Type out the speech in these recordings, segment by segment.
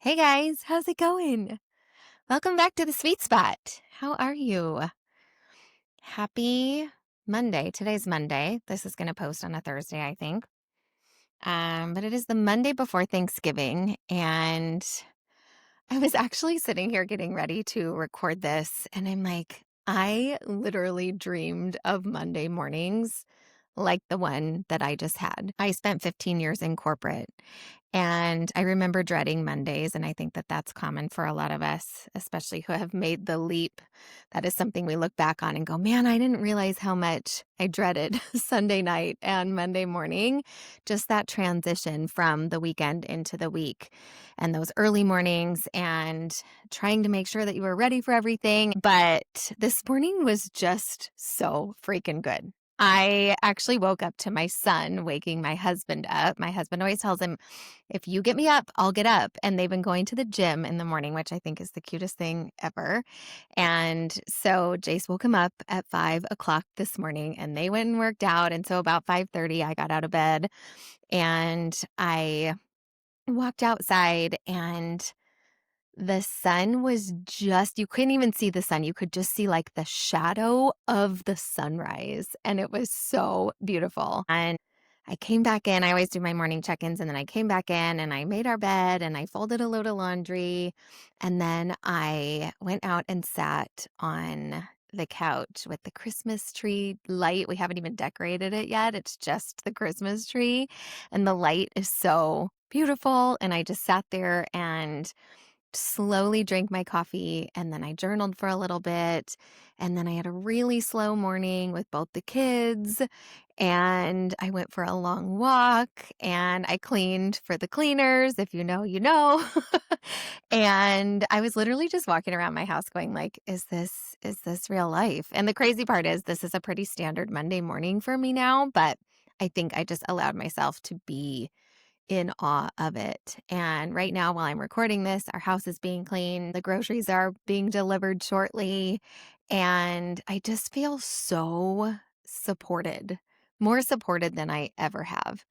Hey guys, how's it going? Welcome back to the sweet spot. How are you? Happy Monday. Today's Monday. This is going to post on a Thursday, I think. But it is the Monday before Thanksgiving, and I was actually sitting here getting ready to record this, and I'm like, I literally dreamed of Monday mornings like the one that I just had. I spent 15 years in corporate, and I remember dreading Mondays. And I think that that's common for a lot of us, especially who have made the leap. That is something we look back on and go, man, I didn't realize how much I dreaded Sunday night and Monday morning, just that transition from the weekend into the week and those early mornings and trying to make sure that you were ready for everything. But this morning was just so freaking good. I actually woke up to my son waking my husband up. My husband always tells him, if you get me up, I'll get up. And they've been going to the gym in the morning, which I think is the cutest thing ever. And so Jace woke him up at 5 o'clock this morning and they went and worked out. And so about 5:30, I got out of bed and I walked outside, and the sun was just, you couldn't even see the sun. You could just see like the shadow of the sunrise. And it was so beautiful. And I came back in. I always do my morning check-ins. And then I came back in and I made our bed and I folded a load of laundry. And then I went out and sat on the couch with the Christmas tree light. We haven't even decorated it yet. It's just the Christmas tree. And the light is so beautiful. And I just sat there and slowly drank my coffee, and then I journaled for a little bit, and then I had a really slow morning with both the kids, and I went for a long walk, and I cleaned for the cleaners. If you know, you know. And I was literally just walking around my house going like, is this real life? And the crazy part is this is a pretty standard Monday morning for me now, but I think I just allowed myself to be in awe of it. And right now, while I'm recording this, our house is being cleaned, the groceries are being delivered shortly, and I just feel so supported, more supported than I ever have.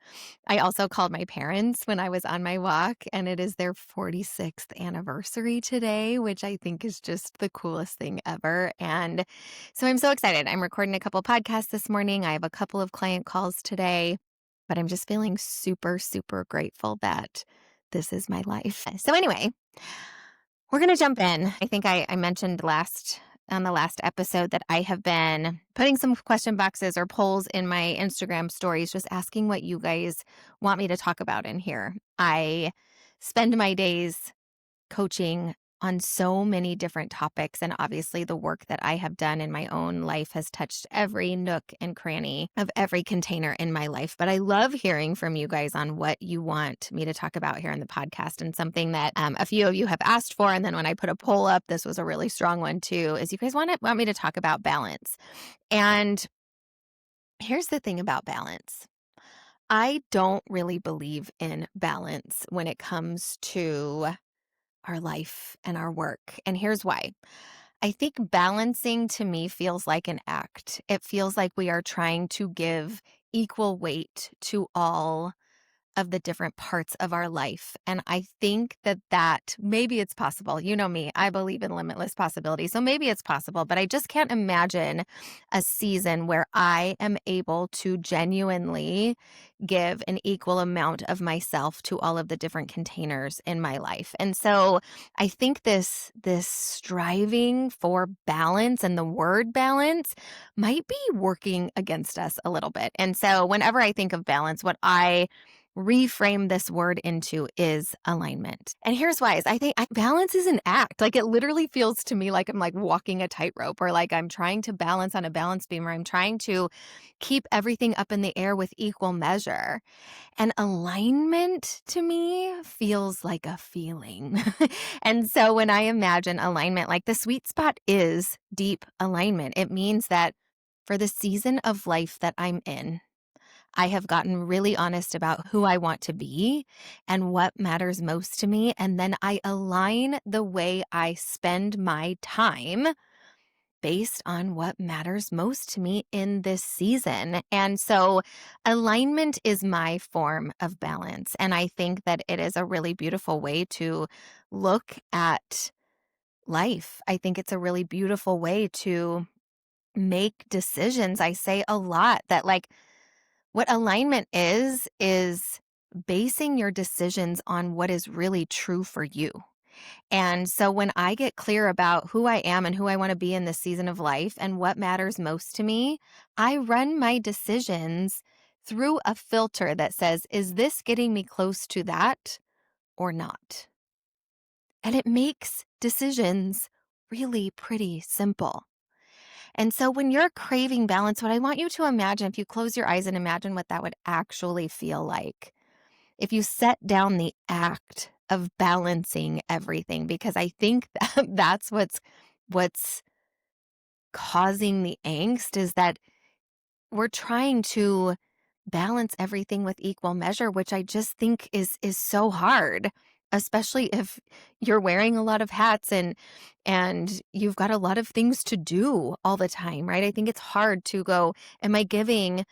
I also called my parents when I was on my walk, and it is their 46th anniversary today, which I think is just the coolest thing ever. And so I'm so excited. I'm recording a couple podcasts this morning. I have a couple of client calls today, but I'm just feeling super, super grateful that this is my life. So anyway, we're going to jump in. I think I mentioned on the last episode that I have been putting some question boxes or polls in my Instagram stories, just asking what you guys want me to talk about in here. I spend my days coaching on so many different topics. And obviously, the work that I have done in my own life has touched every nook and cranny of every container in my life. But I love hearing from you guys on what you want me to talk about here in the podcast. And something that a few of you have asked for, and then when I put a poll up, this was a really strong one too, is you guys want me to talk about balance. And here's the thing about balance. I don't really believe in balance when it comes to our life and our work. And here's why. I think balancing to me feels like an act. It feels like we are trying to give equal weight to all of the different parts of our life. And I think that maybe it's possible. You know me, I believe in limitless possibility. So maybe it's possible, but I just can't imagine a season where I am able to genuinely give an equal amount of myself to all of the different containers in my life. And so I think this striving for balance and the word balance might be working against us a little bit. And so whenever I think of balance, what I reframe this word into is alignment. And here's why is I think balance is an act. Like it literally feels to me like I'm like walking a tightrope, or like I'm trying to balance on a balance beam, or I'm trying to keep everything up in the air with equal measure. And alignment to me feels like a feeling. And so when I imagine alignment, like the sweet spot is deep alignment. It means that for the season of life that I'm in, I have gotten really honest about who I want to be and what matters most to me. And then I align the way I spend my time based on what matters most to me in this season. And so alignment is my form of balance. And I think that it is a really beautiful way to look at life. I think it's a really beautiful way to make decisions. I say a lot that, like, what alignment is basing your decisions on what is really true for you. And so when I get clear about who I am and who I want to be in this season of life and what matters most to me, I run my decisions through a filter that says, is this getting me close to that or not? And it makes decisions really pretty simple. And so when you're craving balance, what I want you to imagine, if you close your eyes and imagine what that would actually feel like, if you set down the act of balancing everything, because I think that that's what's causing the angst, is that we're trying to balance everything with equal measure, which I just think is so hard, especially if you're wearing a lot of hats and you've got a lot of things to do all the time, right? I think it's hard to go, am I giving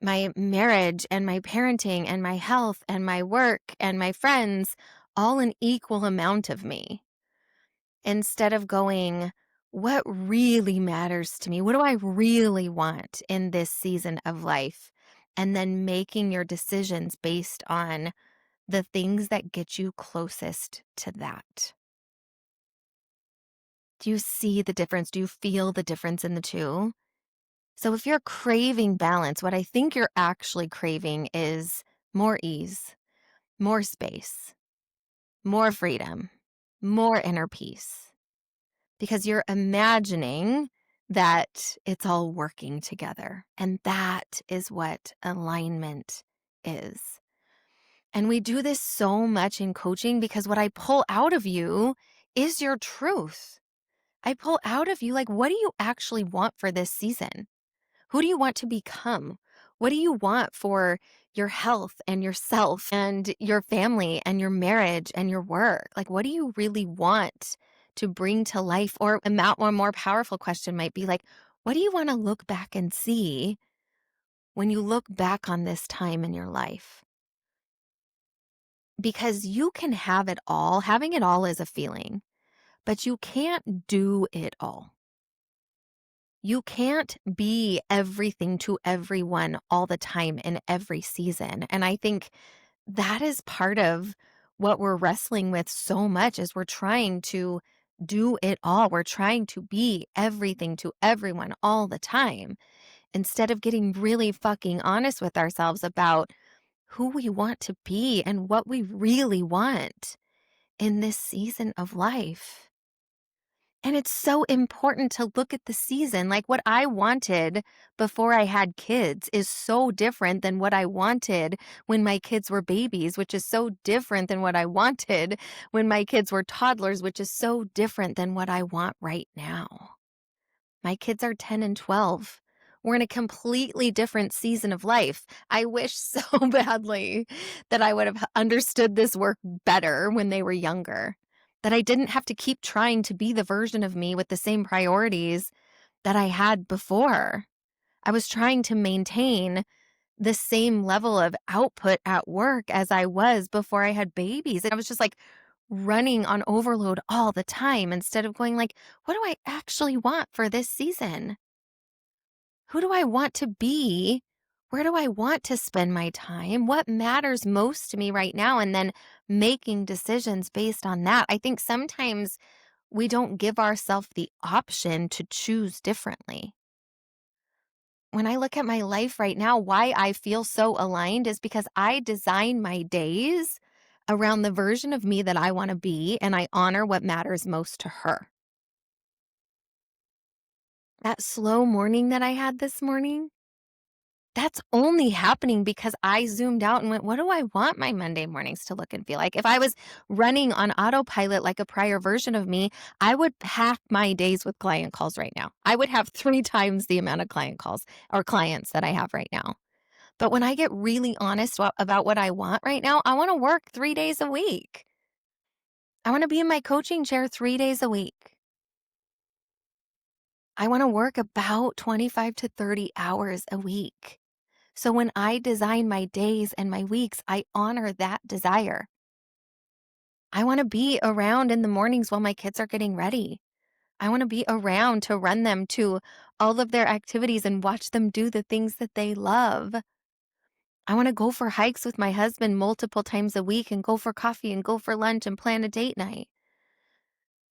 my marriage and my parenting and my health and my work and my friends all an equal amount of me? Instead of going, what really matters to me? What do I really want in this season of life? And then making your decisions based on the things that get you closest to that. Do you see the difference? Do you feel the difference in the two? So if you're craving balance, what I think you're actually craving is more ease, more space, more freedom, more inner peace, because you're imagining that it's all working together. And that is what alignment is. And we do this so much in coaching because what I pull out of you is your truth. I pull out of you, like, what do you actually want for this season? Who do you want to become? What do you want for your health and yourself and your family and your marriage and your work? Like, what do you really want to bring to life? Or a more powerful question might be like, what do you want to look back and see when you look back on this time in your life? Because you can have it all. Having it all is a feeling, but you can't do it all. You can't be everything to everyone all the time in every season. And I think that is part of what we're wrestling with so much, is we're trying to do it all. We're trying to be everything to everyone all the time, instead of getting really fucking honest with ourselves about who we want to be and what we really want in this season of life. And it's so important to look at the season. Like, what I wanted before I had kids is so different than what I wanted when my kids were babies, which is so different than what I wanted when my kids were toddlers, which is so different than what I want right now. My kids are 10 and 12. We're in a completely different season of life. I wish so badly that I would have understood this work better when they were younger, that I didn't have to keep trying to be the version of me with the same priorities that I had before. I was trying to maintain the same level of output at work as I was before I had babies. And I was just like running on overload all the time, instead of going like, what do I actually want for this season? Who do I want to be? Where do I want to spend my time? What matters most to me right now? And then making decisions based on that. I think sometimes we don't give ourselves the option to choose differently. When I look at my life right now, why I feel so aligned is because I design my days around the version of me that I want to be, and I honor what matters most to her. That slow morning that I had this morning, that's only happening because I zoomed out and went, what do I want my Monday mornings to look and feel like? If I was running on autopilot like a prior version of me, I would pack my days with client calls right now. I would have 3 times the amount of client calls or clients that I have right now. But when I get really honest about what I want right now, I want to work 3 days a week. I want to be in my coaching chair 3 days a week. I want to work about 25 to 30 hours a week. So when I design my days and my weeks, I honor that desire. I want to be around in the mornings while my kids are getting ready. I want to be around to run them to all of their activities and watch them do the things that they love. I want to go for hikes with my husband multiple times a week and go for coffee and go for lunch and plan a date night.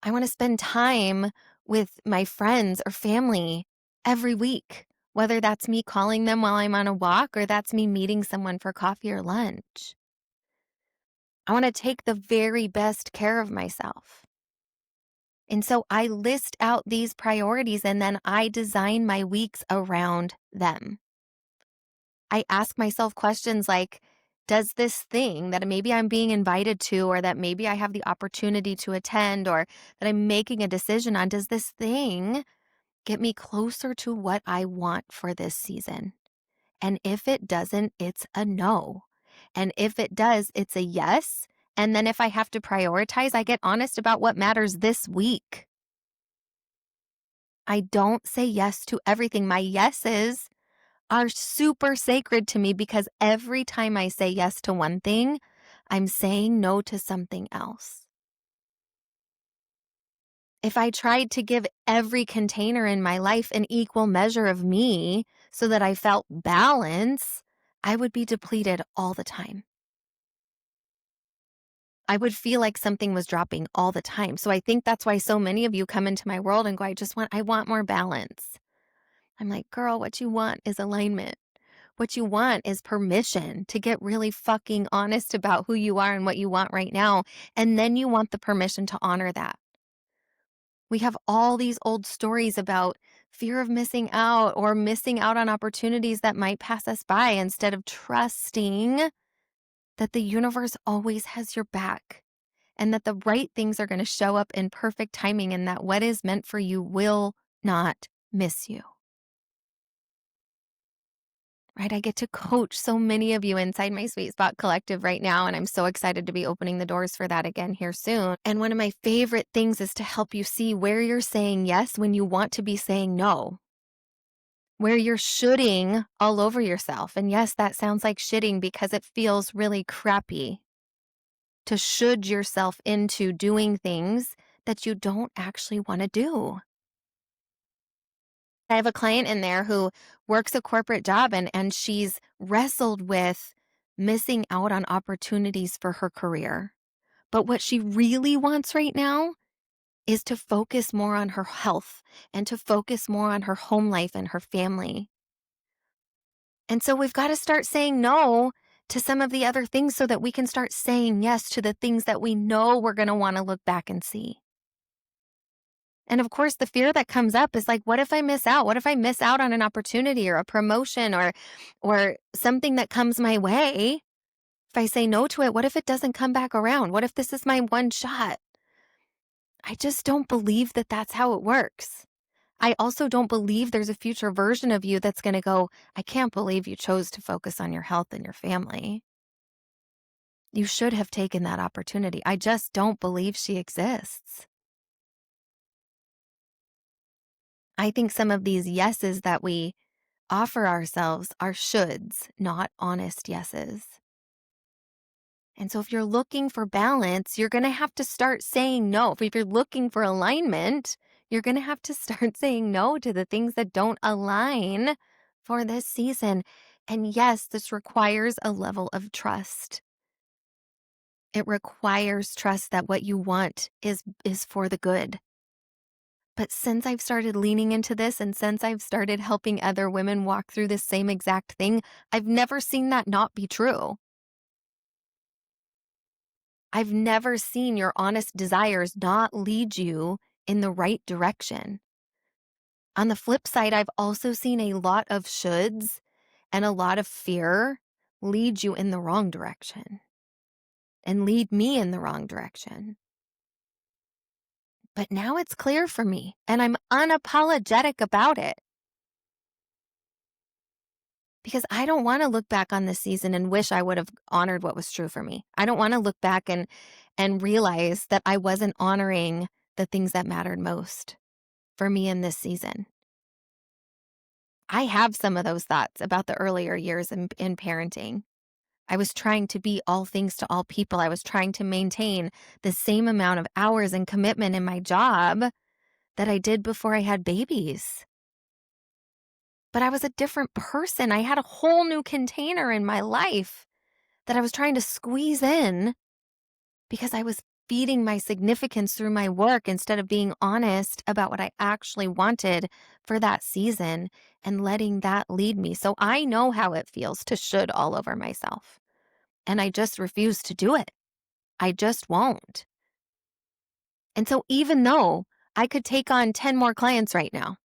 I want to spend time with my friends or family every week, whether that's me calling them while I'm on a walk or that's me meeting someone for coffee or lunch. I want to take the very best care of myself. And so I list out these priorities and then I design my weeks around them. I ask myself questions like, does this thing that maybe I'm being invited to, or that maybe I have the opportunity to attend, or that I'm making a decision on, does this thing get me closer to what I want for this season? And if it doesn't, it's a no. And if it does, it's a yes. And then if I have to prioritize, I get honest about what matters this week. I don't say yes to everything. My yeses are super sacred to me because every time I say yes to one thing, I'm saying no to something else. If I tried to give every container in my life an equal measure of me so that I felt balance, I would be depleted all the time. I would feel like something was dropping all the time. So I think that's why so many of you come into my world and go, I want more balance. I'm like, girl, what you want is alignment. What you want is permission to get really fucking honest about who you are and what you want right now. And then you want the permission to honor that. We have all these old stories about fear of missing out or missing out on opportunities that might pass us by instead of trusting that the universe always has your back and that the right things are going to show up in perfect timing and that what is meant for you will not miss you. Right? I get to coach so many of you inside my Sweet Spot Collective right now, and I'm so excited to be opening the doors for that again here soon. And one of my favorite things is to help you see where you're saying yes when you want to be saying no, where you're shoulding all over yourself. And yes, that sounds like shitting because it feels really crappy to should yourself into doing things that you don't actually want to do. I have a client in there who works a corporate job and she's wrestled with missing out on opportunities for her career. But what she really wants right now is to focus more on her health and to focus more on her home life and her family. And so we've got to start saying no to some of the other things so that we can start saying yes to the things that we know we're going to want to look back and see. And of course, the fear that comes up is like, what if I miss out? What if I miss out on an opportunity or a promotion or something that comes my way? If I say no to it, what if it doesn't come back around? What if this is my one shot? I just don't believe that that's how it works. I also don't believe there's a future version of you that's going to go, I can't believe you chose to focus on your health and your family. You should have taken that opportunity. I just don't believe she exists. I think some of these yeses that we offer ourselves are shoulds, not honest yeses. And so if you're looking for balance, you're going to have to start saying no. If you're looking for alignment, you're going to have to start saying no to the things that don't align for this season. And yes, this requires a level of trust. It requires trust that what you want is for the good. But since I've started leaning into this and since I've started helping other women walk through the same exact thing, I've never seen that not be true. I've never seen your honest desires not lead you in the right direction. On the flip side, I've also seen a lot of shoulds and a lot of fear lead you in the wrong direction and lead me in the wrong direction. But now it's clear for me and I'm unapologetic about it. Because I don't want to look back on this season and wish I would have honored what was true for me. I don't want to look back and realize that I wasn't honoring the things that mattered most for me in this season. I have some of those thoughts about the earlier years in parenting. I was trying to be all things to all people. I was trying to maintain the same amount of hours and commitment in my job that I did before I had babies. But I was a different person. I had a whole new container in my life that I was trying to squeeze in because I was feeding my significance through my work instead of being honest about what I actually wanted for that season and letting that lead me. So I know how it feels to should all over myself. And I just refuse to do it. I just won't. And so even though I could take on 10 more clients right now,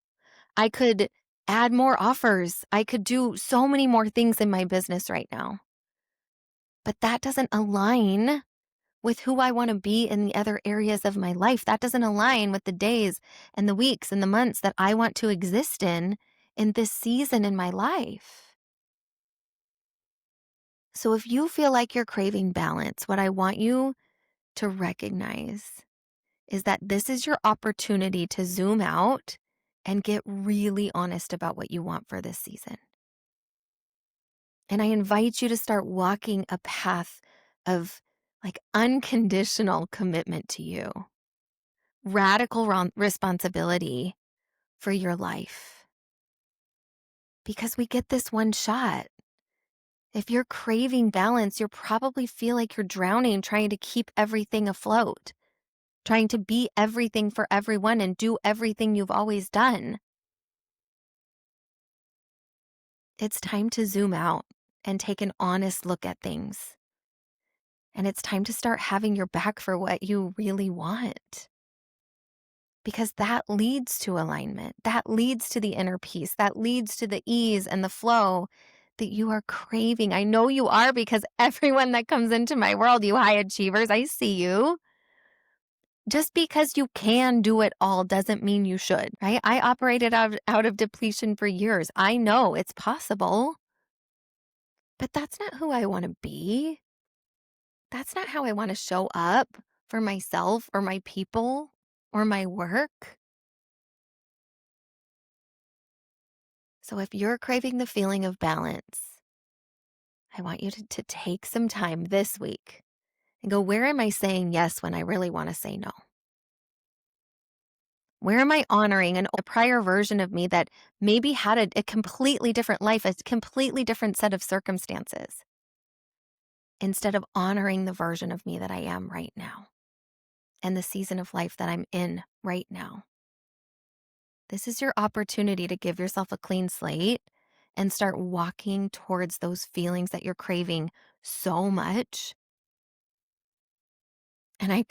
I could add more offers, I could do so many more things in my business right now. But that doesn't align with who I want to be in the other areas of my life. That doesn't align with the days and the weeks and the months that I want to exist in this season in my life. So if you feel like you're craving balance, what I want you to recognize is that this is your opportunity to zoom out and get really honest about what you want for this season. And I invite you to start walking a path of like unconditional commitment to you, radical responsibility for your life. Because we get this one shot. If you're craving balance, you probably feel like you're drowning trying to keep everything afloat, trying to be everything for everyone and do everything you've always done. It's time to zoom out and take an honest look at things. And it's time to start having your back for what you really want. Because that leads to alignment. That leads to the inner peace. That leads to the ease and the flow that you are craving. I know you are because everyone that comes into my world, you high achievers, I see you. Just because you can do it all doesn't mean you should, right? I operated out of depletion for years. I know it's possible, but that's not who I want to be. That's not how I want to show up for myself or my people or my work. So if you're craving the feeling of balance, I want you to take some time this week and go, where am I saying yes when I really want to say no? Where am I honoring a prior version of me that maybe had a completely different life, a completely different set of circumstances, instead of honoring the version of me that I am right now and the season of life that I'm in right now? This is your opportunity to give yourself a clean slate and start walking towards those feelings that you're craving so much. And I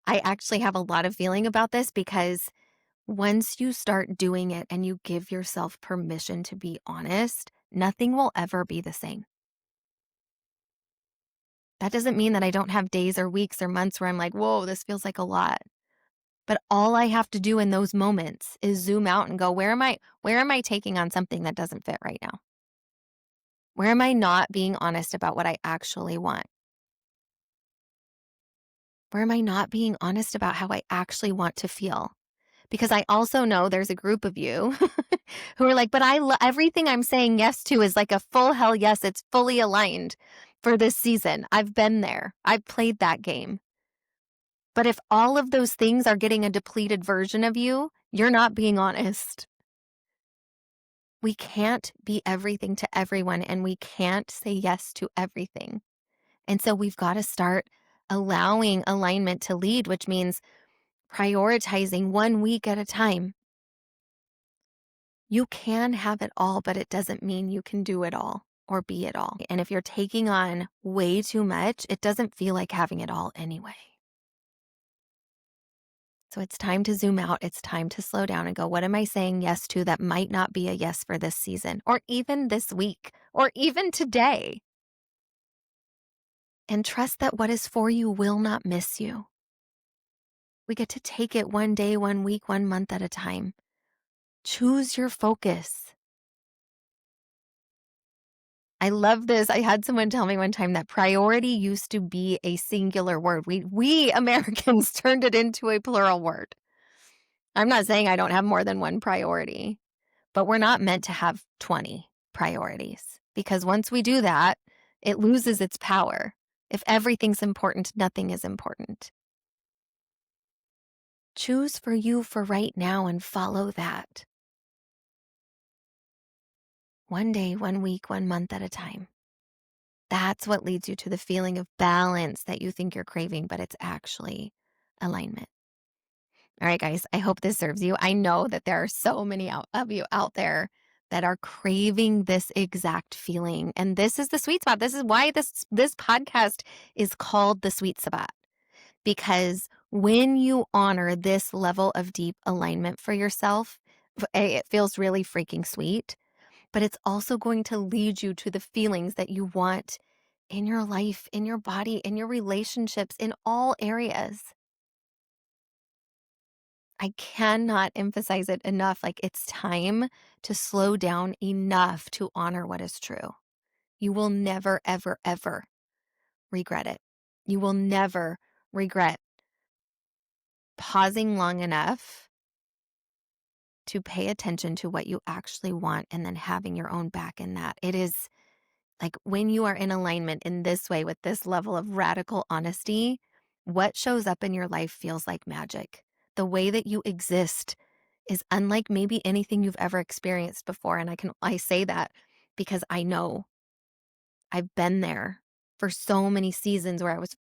actually have a lot of feeling about this because once you start doing it and you give yourself permission to be honest, nothing will ever be the same. That doesn't mean that I don't have days or weeks or months where I'm like, whoa, this feels like a lot. But all I have to do in those moments is zoom out and go, where am I taking on something that doesn't fit right now? Where am I not being honest about what I actually want? Where am I not being honest about how I actually want to feel? Because I also know there's a group of you who are like, but everything I'm saying yes to is like a full hell yes. It's fully aligned for this season. I've been there. I've played that game. But if all of those things are getting a depleted version of you, you're not being honest. We can't be everything to everyone, and we can't say yes to everything. And so we've got to start allowing alignment to lead, which means prioritizing 1 week at a time. You can have it all, but it doesn't mean you can do it all or be it all. And if you're taking on way too much, it doesn't feel like having it all anyway. So it's time to zoom out. It's time to slow down and go, what am I saying yes to that might not be a yes for this season or even this week or even today? And trust that what is for you will not miss you. We get to take it 1 day, 1 week, 1 month at a time. Choose your focus. I love this. I had someone tell me one time that priority used to be a singular word. We Americans turned it into a plural word. I'm not saying I don't have more than one priority, but we're not meant to have 20 priorities because once we do that, it loses its power. If everything's important, nothing is important. Choose for you for right now and follow that. One day, 1 week, 1 month at a time. That's what leads you to the feeling of balance that you think you're craving, but it's actually alignment. All right, guys, I hope this serves you. I know that there are so many of you out there that are craving this exact feeling. And this is the sweet spot. This is why this podcast is called the sweet spot. Because when you honor this level of deep alignment for yourself, it feels really freaking sweet, but it's also going to lead you to the feelings that you want in your life, in your body, in your relationships, in all areas. I cannot emphasize it enough. Like, it's time to slow down enough to honor what is true. You will never, ever, ever regret it. You will never regret pausing long enough to pay attention to what you actually want and then having your own back in that. It is like when you are in alignment in this way with this level of radical honesty, what shows up in your life feels like magic. The way that you exist is unlike maybe anything you've ever experienced before. And I say that because I know I've been there for so many seasons where I was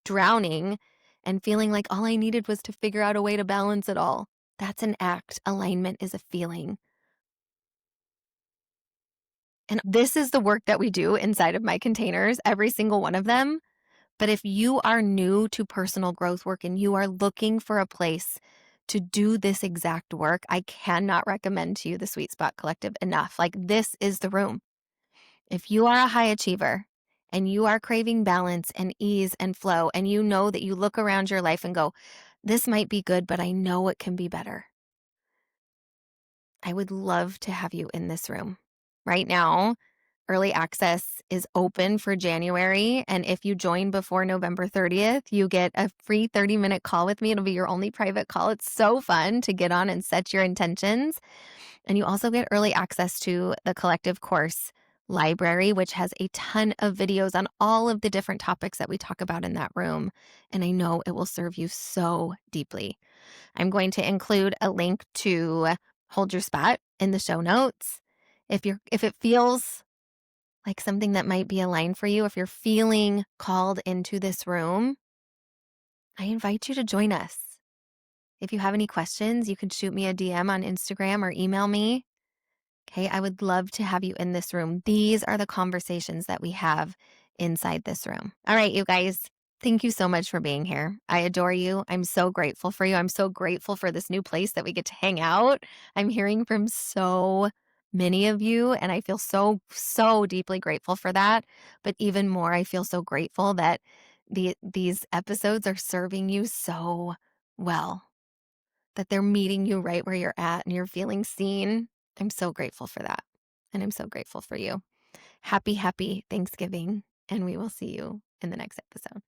drowning and feeling like all I needed was to figure out a way to balance it all. That's an act. Alignment is a feeling. And this is the work that we do inside of my containers, every single one of them. But if you are new to personal growth work and you are looking for a place to do this exact work, I cannot recommend to you the Sweet Spot Collective enough. Like, this is the room. If you are a high achiever and you are craving balance and ease and flow, and you know that you look around your life and go, this might be good, but I know it can be better. I would love to have you in this room. Right now, early access is open for January. And if you join before November 30th, you get a free 30-minute call with me. It'll be your only private call. It's so fun to get on and set your intentions. And you also get early access to the collective course library, which has a ton of videos on all of the different topics that we talk about in that room. And I know it will serve you so deeply. I'm going to include a link to Hold Your Spot in the show notes. If it feels like something that might be aligned for you, if you're feeling called into this room, I invite you to join us. If you have any questions, you can shoot me a DM on Instagram or email me. Okay, I would love to have you in this room. These are the conversations that we have inside this room. All right, you guys, thank you so much for being here. I adore you. I'm so grateful for you. I'm so grateful for this new place that we get to hang out. I'm hearing from so many of you, and I feel so, so deeply grateful for that. But even more, I feel so grateful that these episodes are serving you so well, that they're meeting you right where you're at and you're feeling seen. I'm so grateful for that. And I'm so grateful for you. Happy, happy Thanksgiving. And we will see you in the next episode.